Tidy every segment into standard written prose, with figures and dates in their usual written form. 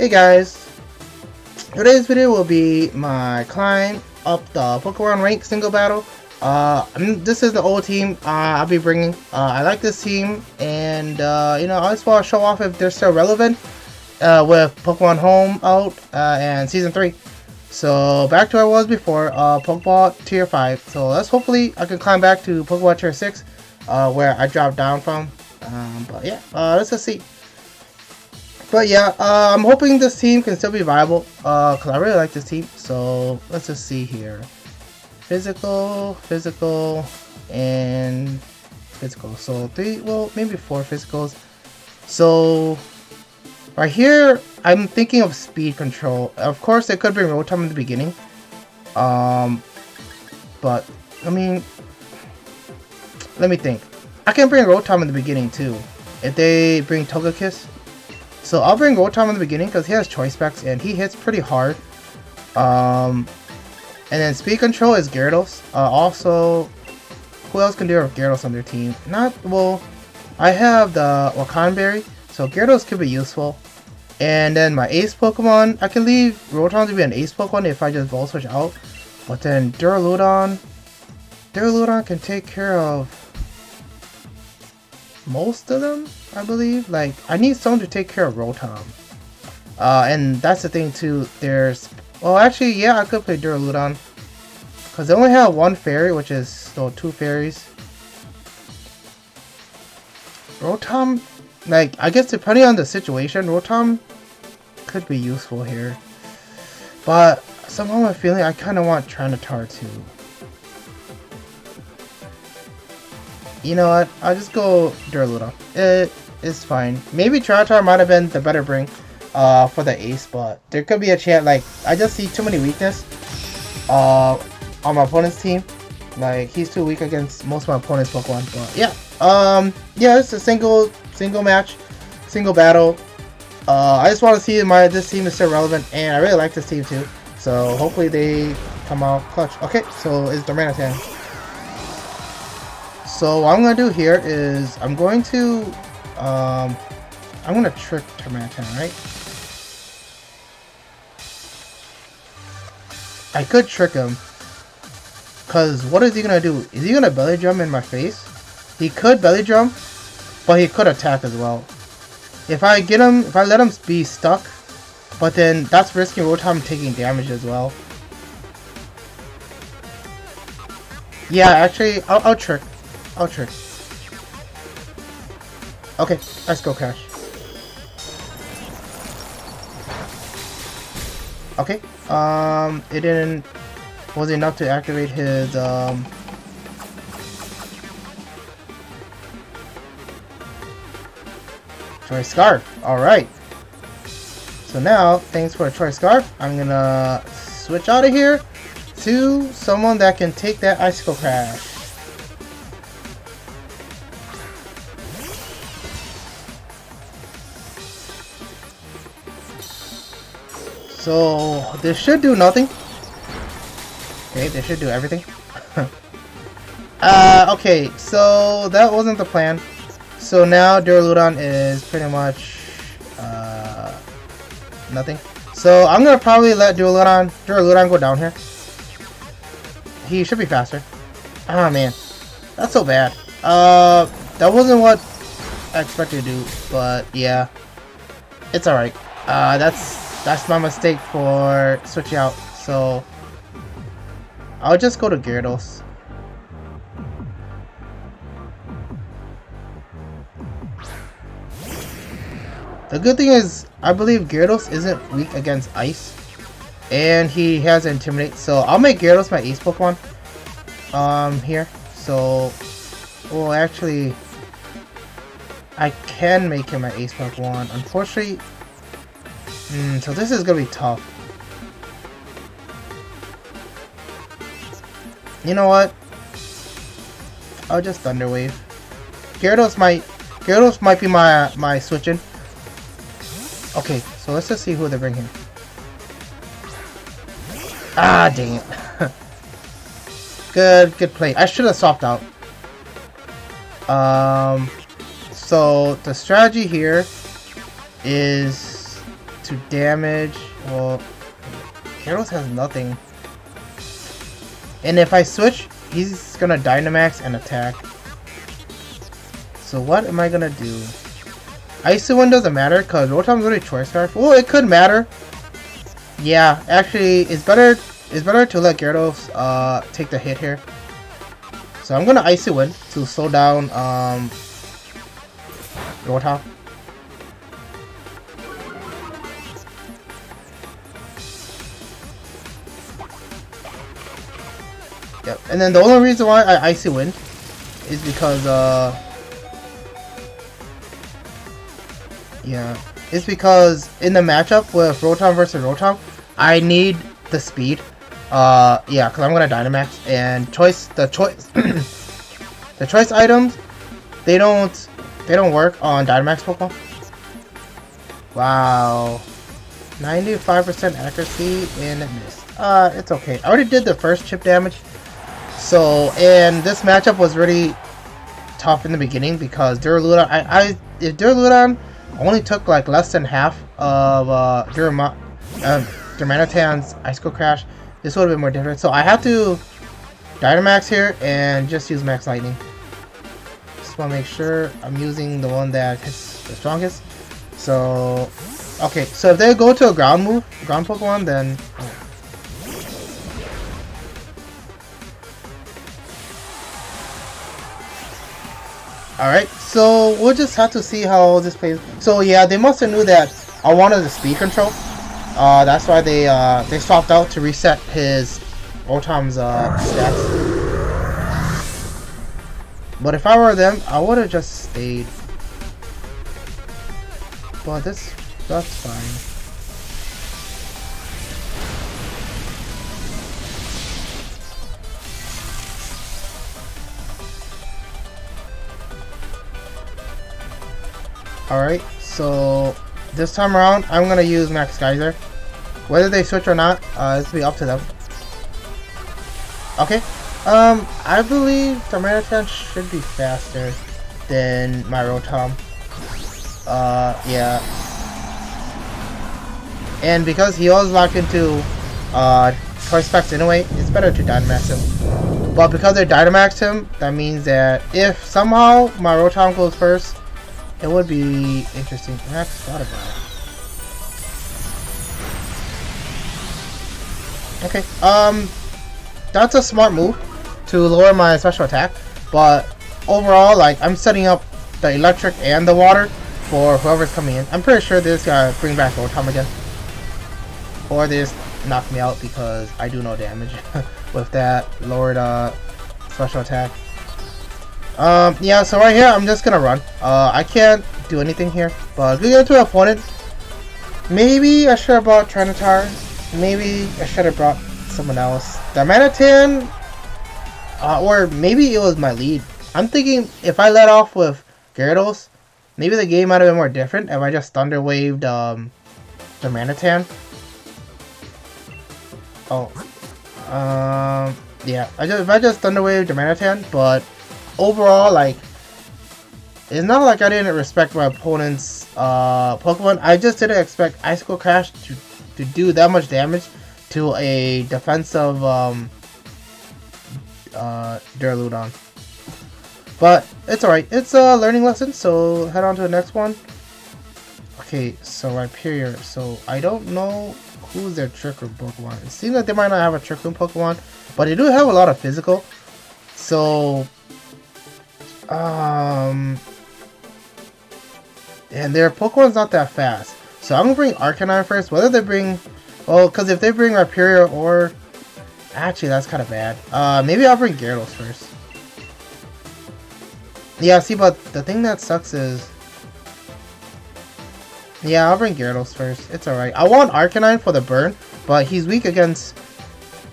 Hey guys, today's video will be my climb up the Pokemon rank single battle. This is the old team I'll be bringing. I like this team, and I just want to show off if they're still relevant with Pokemon Home out and Season 3. So back to where I was before, Pokeball Tier 5. So hopefully I can climb back to Pokeball Tier 6 where I dropped down from. But yeah, let's just see. But yeah, I'm hoping this team can still be viable, because I really like this team. So let's just see here. Physical, and physical. So maybe 4 physicals. So right here, I'm thinking of speed control. Of course, it could bring Rotom in the beginning. But, I mean, let me think. I can bring Rotom in the beginning too, if they bring Togekiss. So I'll bring Rotom in the beginning because he has choice specs and he hits pretty hard. And then speed control is Gyarados. Also, who else can do with Gyarados on their team? I have the Wakanberry, so Gyarados could be useful. And then my ace Pokemon, I can leave Rotom to be an ace Pokemon if I just Volt Switch out. But then Duraludon can take care of most of them, I believe. Like, I need someone to take care of Rotom. And that's the thing too, actually, yeah, I could play Duraludon. Because they only have 1 fairy, which is, 2 fairies. Rotom, like, I guess depending on the situation, Rotom could be useful here. But somehow I'm feeling I kind of want Trinitar too. You know what? I'll just go Duraludon. It's fine. Maybe Trinitar might have been the better bring for the ace, but there could be a chance. Like, I just see too many weakness on my opponent's team. Like, he's too weak against most of my opponent's Pokemon. But yeah, it's a single match, single battle. I just want to see this team is still relevant, and I really like this team too. So hopefully they come out clutch. Okay, so it's Darmanitan. So what I'm gonna do here is I'm gonna trick Darmanitan, right? I could trick him, cause what is he gonna do? Is he gonna belly drum in my face? He could belly drum, but he could attack as well. If I let him be stuck, but then that's risking Rotom taking damage as well. Yeah, actually, I'll trick. Okay, let's go, Cash. Okay, it wasn't enough to activate his, Choice Scarf. Alright. So now, thanks for a Choice Scarf, I'm gonna switch out of here to someone that can take that Icicle Crash. So this should do nothing. Okay, this should do everything. Okay, so that wasn't the plan. So now Duraludon is pretty much nothing. So I'm gonna probably let Duraludon go down here. He should be faster. Oh man, that's so bad. That wasn't what I expected to do, but yeah, it's alright. That's my mistake for switching out. So I'll just go to Gyarados. The good thing is, I believe Gyarados isn't weak against Ice, and he has Intimidate. So I'll make Gyarados my Ace Pokemon. Here. So, well, actually, I can make him my Ace Pokemon. Unfortunately. So this is gonna be tough. You know what? I'll just Thunder Wave. Gyarados might be my switch-in. Okay, so let's just see who they bring here. Ah, dang it. Good play. I should have swapped out. So the strategy here is to damage. Well, Gyarados has nothing. And if I switch, he's gonna Dynamax and attack. So what am I gonna do? Icy Wind doesn't matter because Rotom's already Choice Scarf. Well, it could matter. Yeah, actually, it's better to let Gyarados take the hit here. So I'm gonna Icy Wind to slow down Rotom. Yep, and then the only reason why I Icy Wind is because yeah, it's because in the matchup with Rotom versus Rotom, I need the speed. Yeah, because I'm gonna Dynamax and the choice items, they don't work on Dynamax Pokemon. Wow, 95% accuracy and it missed. It's okay. I already did the first chip damage. So, and this matchup was really tough in the beginning because Duraludon, if Duraludon only took like less than half of Darmanitan's Icicle Crash, this would have been more different. So I have to Dynamax here and just use Max Lightning. Just want to make sure I'm using the one that hits the strongest. So, okay, so if they go to a ground Pokemon, then... Alright, so we'll just have to see how this plays. So yeah, they must have knew that I wanted the speed control. That's why they swapped out to reset his Rotom's stats. But if I were them, I would have just stayed. But that's fine. Alright, so this time around, I'm gonna use Max Geyser. Whether they switch or not, it's gonna be up to them. Okay, I believe Darmanitan should be faster than my Rotom. Yeah. And because he was locked into Choice Specs anyway, it's better to Dynamax him. But because they Dynamaxed him, that means that if somehow my Rotom goes first, it would be interesting. I thought about it. Okay, that's a smart move to lower my special attack, but overall, like, I'm setting up the electric and the water for whoever's coming in. I'm pretty sure this guy bring back Rotom again. Or they just knock me out because I do no damage with that lowered special attack. Yeah, so right here, I'm just gonna run. I can't do anything here, but we get to an opponent. Maybe I should have brought Trinitar. Maybe I should have brought someone else. Darmanitan, or maybe it was my lead. I'm thinking if I let off with Gyarados, maybe the game might have been more different if I just Thunder Waved Darmanitan. Oh, yeah. If I just Thunder Waved Darmanitan, but overall, like, it's not like I didn't respect my opponent's Pokemon. I just didn't expect Icicle Crash to do that much damage to a defensive Duraludon. But it's alright. It's a learning lesson, so head on to the next one. Okay, so Rhyperior. So I don't know who's their Trick Room Pokemon. It seems like they might not have a Trick Room Pokemon, but they do have a lot of physical. So and their Pokemon's not that fast. So I'm gonna bring Arcanine first. Whether they bring, well, because if they bring Rhyperior or, actually that's kind of bad. Maybe I'll bring Gyarados first. Yeah, see, but the thing that sucks is, yeah, I'll bring Gyarados first. It's alright. I want Arcanine for the burn, but he's weak against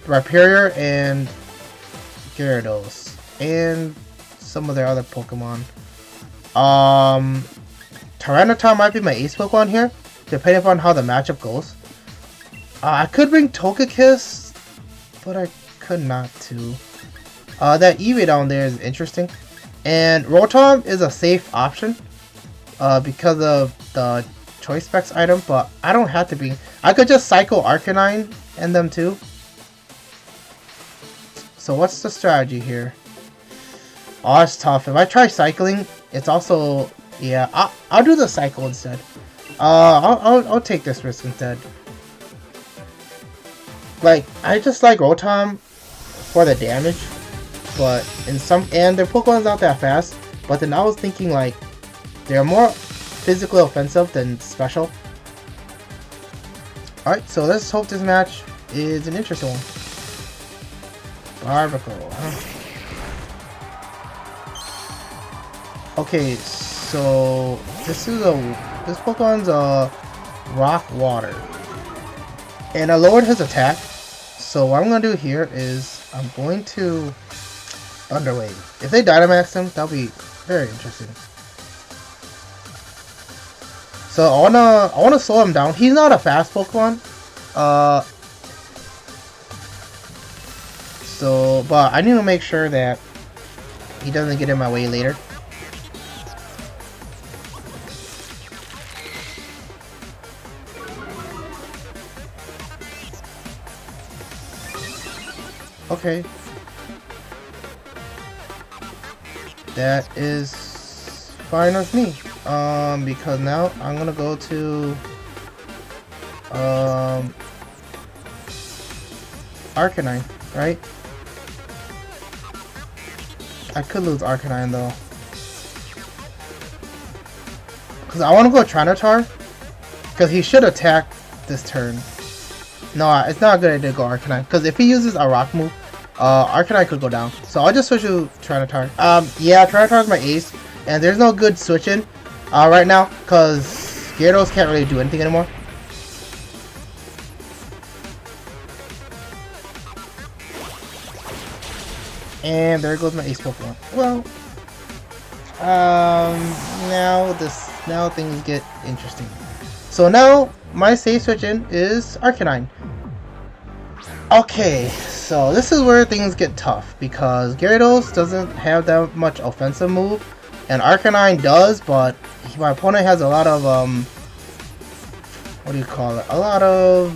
Rhyperior and Gyarados and some of their other Pokemon. Tyranitar might be my ace Pokemon here, depending upon how the matchup goes. I could bring Togekiss, but I could not too. That Eevee down there is interesting. And Rotom is a safe option because of the choice specs item, but I don't have to be. I could just cycle Arcanine and them too. So what's the strategy here? Oh, it's tough. If I try cycling, it's also... Yeah, I'll do the cycle instead. I'll take this risk instead. Like, I just like Rotom for the damage, but and their Pokemon's not that fast. But then I was thinking like they're more physically offensive than special. All right, so let's hope this match is an interesting one. Barbacle, huh? Okay, so this Pokemon's Rock Water. And I lowered his attack. So what I'm gonna do here is I'm going to Thunder Wave. If they Dynamax him, that'll be very interesting. So I wanna slow him down. He's not a fast Pokemon. But I need to make sure that he doesn't get in my way later. Okay. That is fine with me. Because now I'm gonna go to Arcanine, right? I could lose Arcanine though. Because I want to go Trinitar. Because he should attack this turn. No, it's not a good idea to go Arcanine. Because if he uses a rock move, Arcanine could go down. So I'll just switch to Trinitar. Yeah, Trinitar is my ace. And there's no good switching right now. Because Gyarados can't really do anything anymore. And there goes my ace Pokemon. Well, now things get interesting. So now my safe switch in is Arcanine. Okay, so this is where things get tough because Gyarados doesn't have that much offensive move, and Arcanine does, but my opponent has a lot of what do you call it? A lot of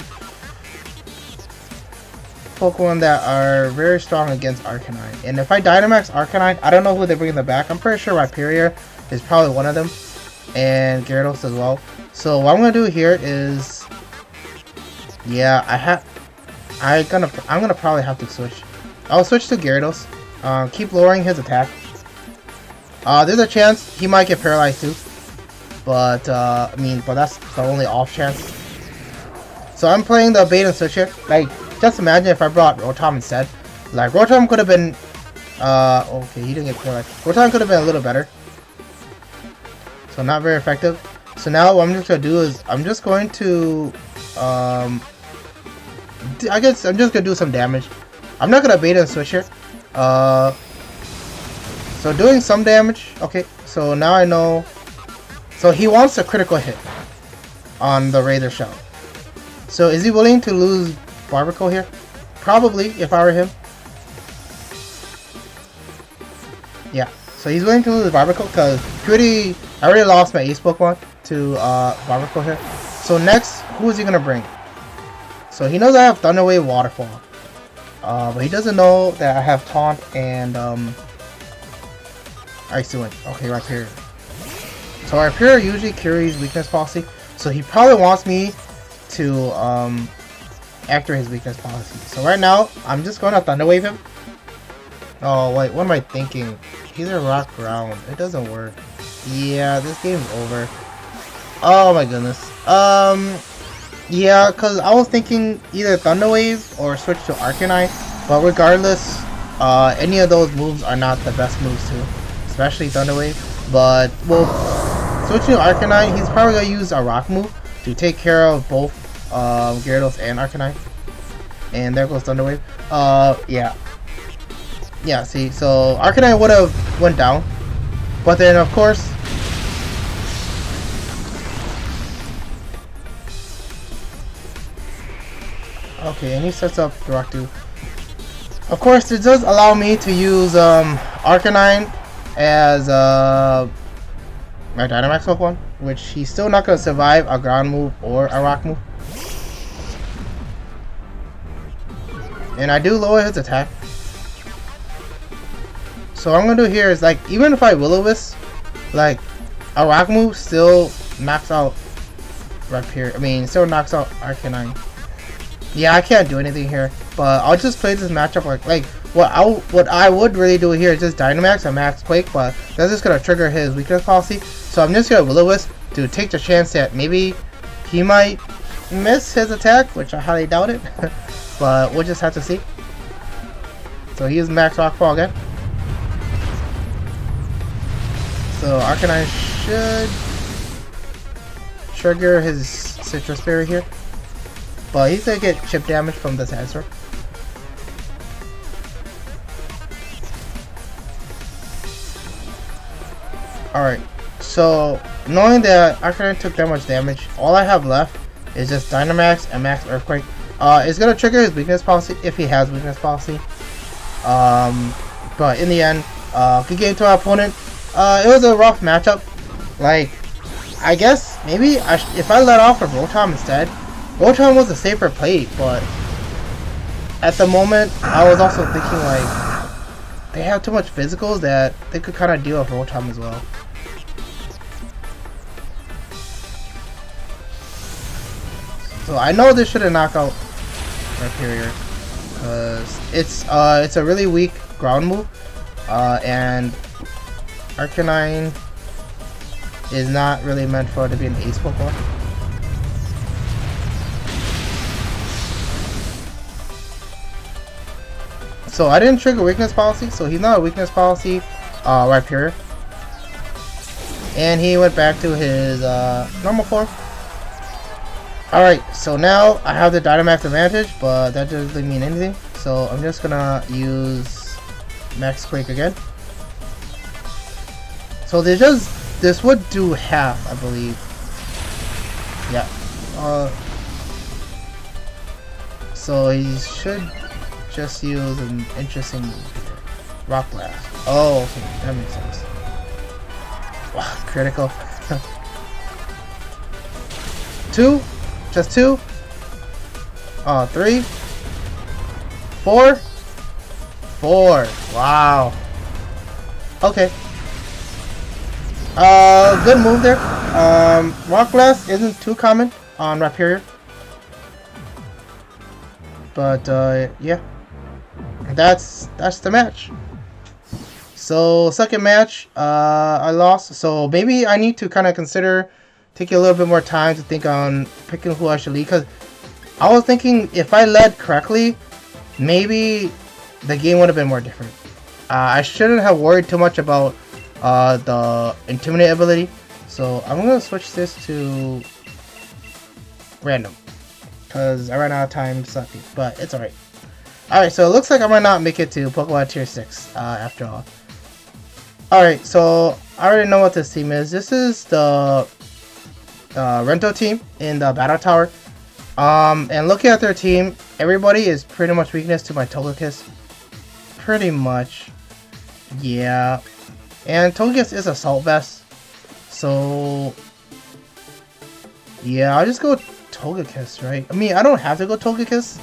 Pokemon that are very strong against Arcanine. And if I Dynamax Arcanine, I don't know who they bring in the back. I'm pretty sure Rhyperior is probably one of them, and Gyarados as well. So what I'm gonna do here is, yeah, I'm gonna probably have to switch. I'll switch to Gyarados. Keep lowering his attack. There's a chance he might get paralyzed too, but but that's the only off chance. So I'm playing the bait and switch here. Like, just imagine if I brought Rotom instead. Like, Rotom could have been, okay, he didn't get paralyzed. Rotom could have been a little better. So not very effective. So now what I'm just gonna do is I'm just going to, I guess I'm just gonna do some damage. I'm not gonna bait and switch here. So doing some damage. Okay, so now I know. So he wants a critical hit on the Razor Shell. So is he willing to lose Barbacle here? Probably, if I were him. Yeah, so he's willing to lose Barbacle because I already lost my ace Pokemon to Barbacle here. So next, who is he gonna bring? So he knows I have Thunder Wave, Waterfall, but he doesn't know that I have Taunt and Icy Wind. Okay, Rhyperior. So Rhyperior usually carries Weakness Policy, so he probably wants me to activate his Weakness Policy. So right now, I'm just going to Thunder Wave him. Oh wait, what am I thinking? He's a Rock Ground. It doesn't work. Yeah, this game's over. Oh my goodness. Yeah, because I was thinking either Thunder Wave or switch to Arcanine, but regardless, any of those moves are not the best moves too, especially Thunder Wave. But well, switching to Arcanine, he's probably gonna use a Rock move to take care of both Gyarados and Arcanine. And there goes Thunder Wave. Yeah. Yeah, see, so Arcanine would have went down, but then of course. Okay, and he sets up Rockdoo. Of course, it does allow me to use Arcanine as my Dynamax Pokemon, which he's still not going to survive a ground move or a rock move. And I do lower his attack. So what I'm going to do here is, like, even if I Will-O-Wisp, like, a rock move still knocks out Rhyperior. I mean, still knocks out Arcanine. Yeah, I can't do anything here, but I'll just play this matchup like what I would really do here is just Dynamax and Max Quake, but that's just gonna trigger his weakness policy. So I'm just gonna Will-O-Wisp to take the chance that maybe he might miss his attack, which I highly doubt it, but we'll just have to see. So he uses Max Rockfall again. So Arcanine should trigger his Citrus Berry here. But he's gonna get chip damage from this answer. Alright, so knowing that Arcanine took that much damage, all I have left is just Dynamax and Max Earthquake. It's gonna trigger his weakness policy if he has weakness policy. But in the end, good game to our opponent. It was a rough matchup. Like, I guess maybe if I let off of Rotom instead, Rotom was a safer play, but at the moment, I was also thinking, like, they have too much physicals that they could kind of deal with Rotom as well. So I know this should have knocked out Rhyperior, because it's a really weak ground move, and Arcanine is not really meant for it to be an ace Pokemon. So I didn't trigger weakness policy, so he's not a weakness policy Rhyperior. And he went back to his normal form. Alright, so now I have the Dynamax advantage, but that doesn't mean anything. So I'm just gonna use Max Quake again. So this would do half, I believe. Yeah. So he should just use an interesting move here. Rock Blast. Oh, okay, that makes sense. Wow, critical. 2? Just 2? 3? 4? 4. Wow. Okay. Good move there. Rock Blast isn't too common on Rhyperior. But, yeah. That's the match. So, second match, I lost. So, maybe I need to kind of consider taking a little bit more time to think on picking who I should lead. Because I was thinking if I led correctly, maybe the game would have been more different. I shouldn't have worried too much about the Intimidate ability. So, I'm going to switch this to random. Because I ran out of time sucking. But it's alright. Alright, so it looks like I might not make it to Pokemon Tier 6 after all. Alright, so I already know what this team is. This is the Rento team in the Battle Tower. And looking at their team, everybody is pretty much weakness to my Togekiss. Pretty much. Yeah. And Togekiss is Assault Vest. So yeah, I'll just go Togekiss, right? I mean, I don't have to go Togekiss.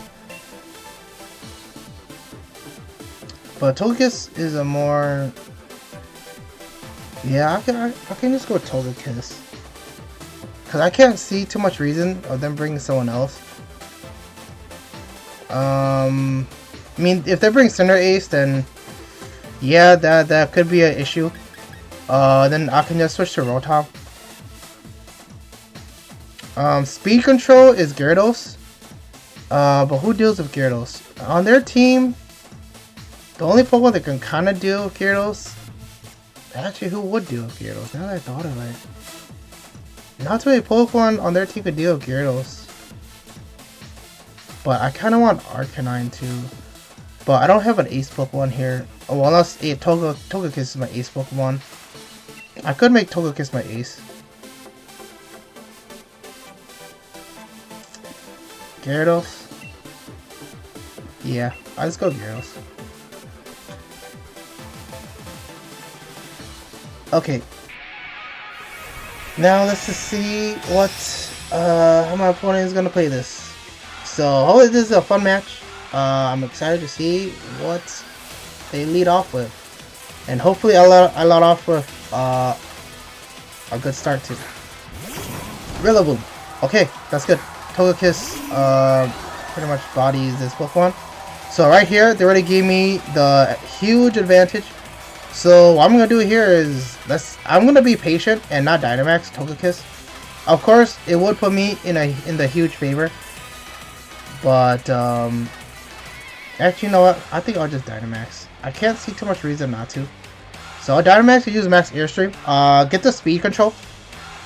But Togekiss is a more... Yeah, I can just go Togekiss. Because I can't see too much reason of them bringing someone else. I mean, if they bring Cinderace, then... Yeah, that could be an issue. Then I can just switch to Rotom. Speed Control is Gyarados. But who deals with Gyarados? On their team... The only Pokemon that can kind of deal with Gyarados... Actually, who would deal with Gyarados? Now that I thought of it. Not too many Pokemon on their team could deal with Gyarados. But I kind of want Arcanine too. But I don't have an Ace Pokemon here. Oh, well, unless Togekiss is my Ace Pokemon. I could make Togekiss my Ace. Gyarados? Yeah, I'll just go Gyarados. Okay. Now let's just see what how my opponent is gonna play this. So hopefully this is a fun match. I'm excited to see what they lead off with, and hopefully I let off with a good start too. Rillaboom. Okay, that's good. Togekiss pretty much bodies this Pokemon. So right here, they already gave me the huge advantage. So what I'm gonna do here is I'm gonna be patient and not Dynamax Togekiss. Of course, it would put me in the huge favor, but actually, you know what? I think I'll just Dynamax. I can't see too much reason not to. So I'll Dynamax to use Max Airstream. Get the speed control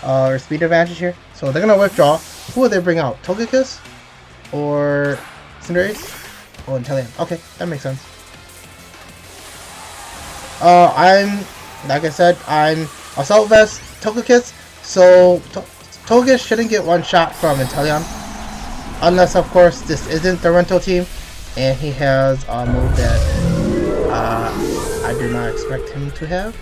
or speed advantage here. So they're gonna withdraw. Who will they bring out? Togekiss or Cinderace? Oh, Inteleon. Okay, that makes sense. Like I said, I'm Assault Vest Togekiss, so Togekiss shouldn't get one shot from Inteleon. Unless, of course, this isn't the rental team, and he has a move that I do not expect him to have.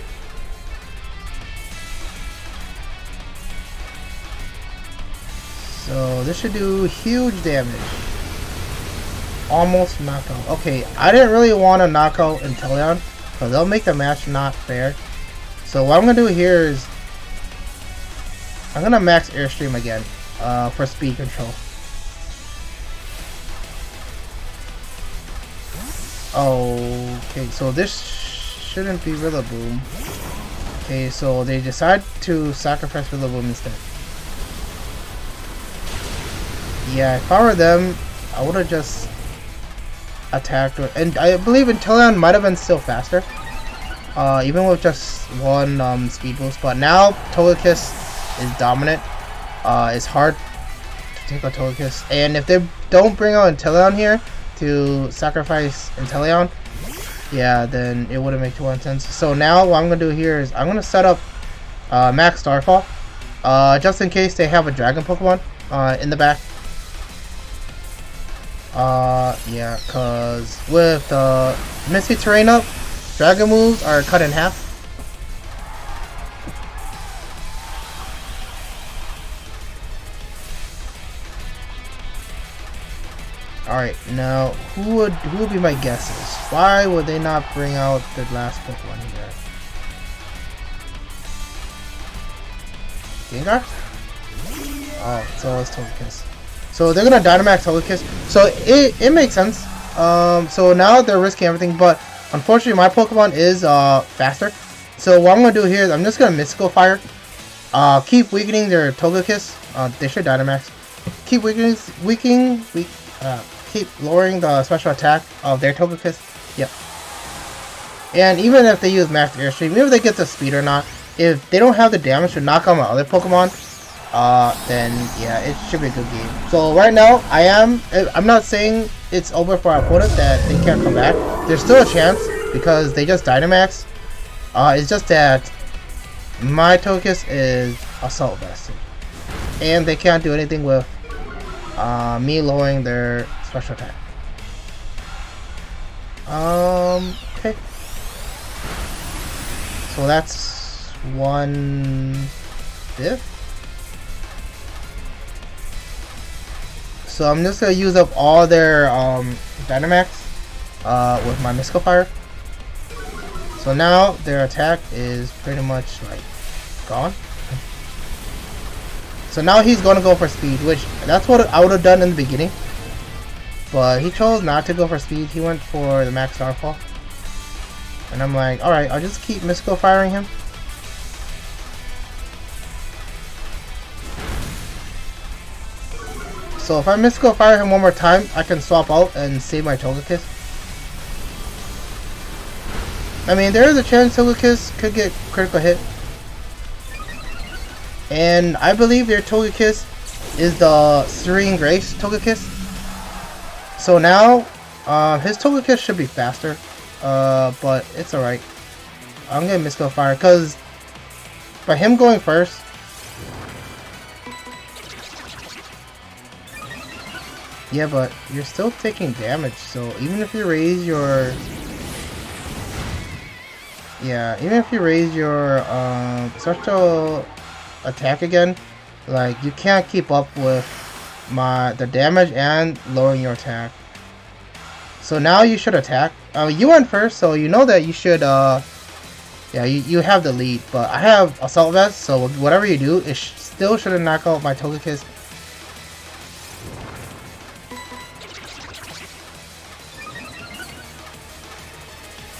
So this should do huge damage. Almost knockout. Okay, I didn't really want to knock out Inteleon, because they'll make the match not fair. So what I'm going to do here is I'm going to max Airstream again for speed control. Okay, so this shouldn't be Rillaboom. Okay, so they decide to sacrifice Rillaboom instead. Yeah, if I were them, I would have just attacked, and I believe Inteleon might have been still faster, even with just one speed boost. But now Togekiss is dominant. It's hard to take out Togekiss, and if they don't bring out Inteleon here to sacrifice Inteleon, yeah, then it wouldn't make too much sense. So now what I'm gonna do here is I'm gonna set up Max Starfall, just in case they have a Dragon Pokemon in the back. Yeah, cause with Misty Terrain up, Dragon moves are cut in half. Alright, now who would be my guesses? Why would they not bring out the last Pokemon here? Gengar? Oh, so it's Togekiss. So they're gonna Dynamax Togekiss. So it makes sense. So now they're risking everything, but unfortunately my Pokemon is faster. So what I'm gonna do here is I'm just gonna Mystical Fire. Keep weakening their Togekiss. They should Dynamax. Keep keep lowering the special attack of their Togekiss. Yep. And even if they use Max Airstream, even if they get the speed or not, if they don't have the damage to knock out my other Pokemon, then yeah, it should be a good game. So right now, I'm not saying it's over for our opponent that they can't come back. There's still a chance because they just Dynamax. It's just that my Togekiss is Assault Vested, and they can't do anything with me lowering their special attack. Okay. So that's 1/5. So I'm just gonna use up all their Dynamax with my Mystical Fire. So now their attack is pretty much like gone. So now he's gonna go for speed, which that's what I would have done in the beginning. But he chose not to go for speed. He went for the Max Starfall. And I'm like, alright, I'll just keep Mystical Firing him. So if I Mystical Fire him one more time, I can swap out and save my Togekiss. I mean, there is a chance Togekiss could get critical hit. And I believe their Togekiss is the Serene Grace Togekiss. So now, his Togekiss should be faster. But it's alright. I'm gonna Mystical Fire, because by him going first, yeah, but you're still taking damage, so even if you raise your... Yeah, even if you raise your special attack again, like you can't keep up with the damage and lowering your attack. So now you should attack. You went first, so you know that you should yeah, you have the lead, but I have Assault Vest, so whatever you do, it still shouldn't knock out my Togekiss.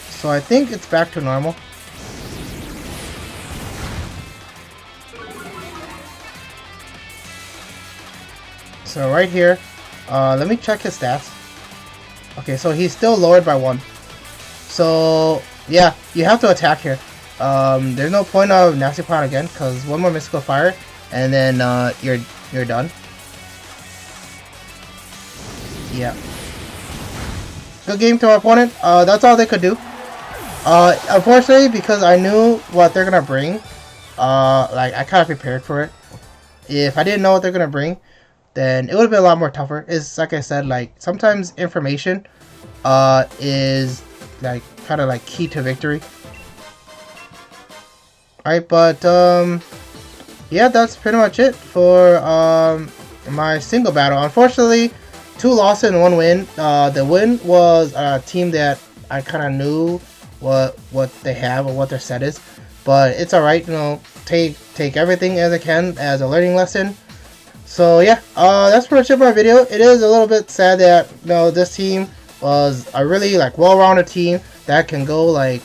So I think it's back to normal. So right here, let me check his stats. Okay, so he's still lowered by 1. So yeah, you have to attack here. There's no point of Nasty Plot again, because one more Mystical Fire, and then you're done. Yeah. Good game to our opponent. That's all they could do. Unfortunately, because I knew what they're gonna bring, like I kind of prepared for it. If I didn't know what they're gonna bring, then it would have been a lot more tougher. It's like I said, like sometimes information, is like kind of like key to victory. Alright, but yeah, that's pretty much it for my single battle. Unfortunately, 2 losses and 1 win. The win was a team that I kind of knew what they have or what their set is, but it's alright. You know, take everything as I can as a learning lesson. So yeah, that's pretty much it for my video. It is a little bit sad that this team was a really like well-rounded team that can go like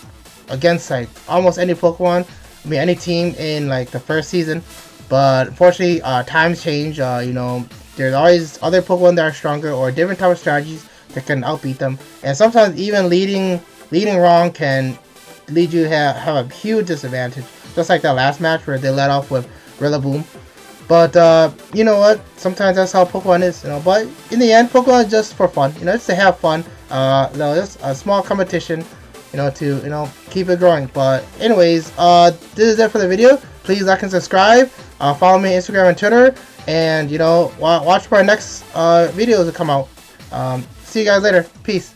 against like almost any Pokemon. I mean any team in like the first season, but unfortunately times change. You know, there's always other Pokemon that are stronger or different type of strategies that can outbeat them, and sometimes even leading wrong can lead you to have a huge disadvantage, just like that last match where they let off with Rillaboom. But you know what, sometimes that's how Pokemon is, you know. But in the end, Pokemon is just for fun, you know, just to have fun. Just a small competition, you know, to keep it growing. But anyways, this is it for the video. Please like and subscribe. Follow me on Instagram and Twitter, and watch my next videos that come out. See you guys later. Peace.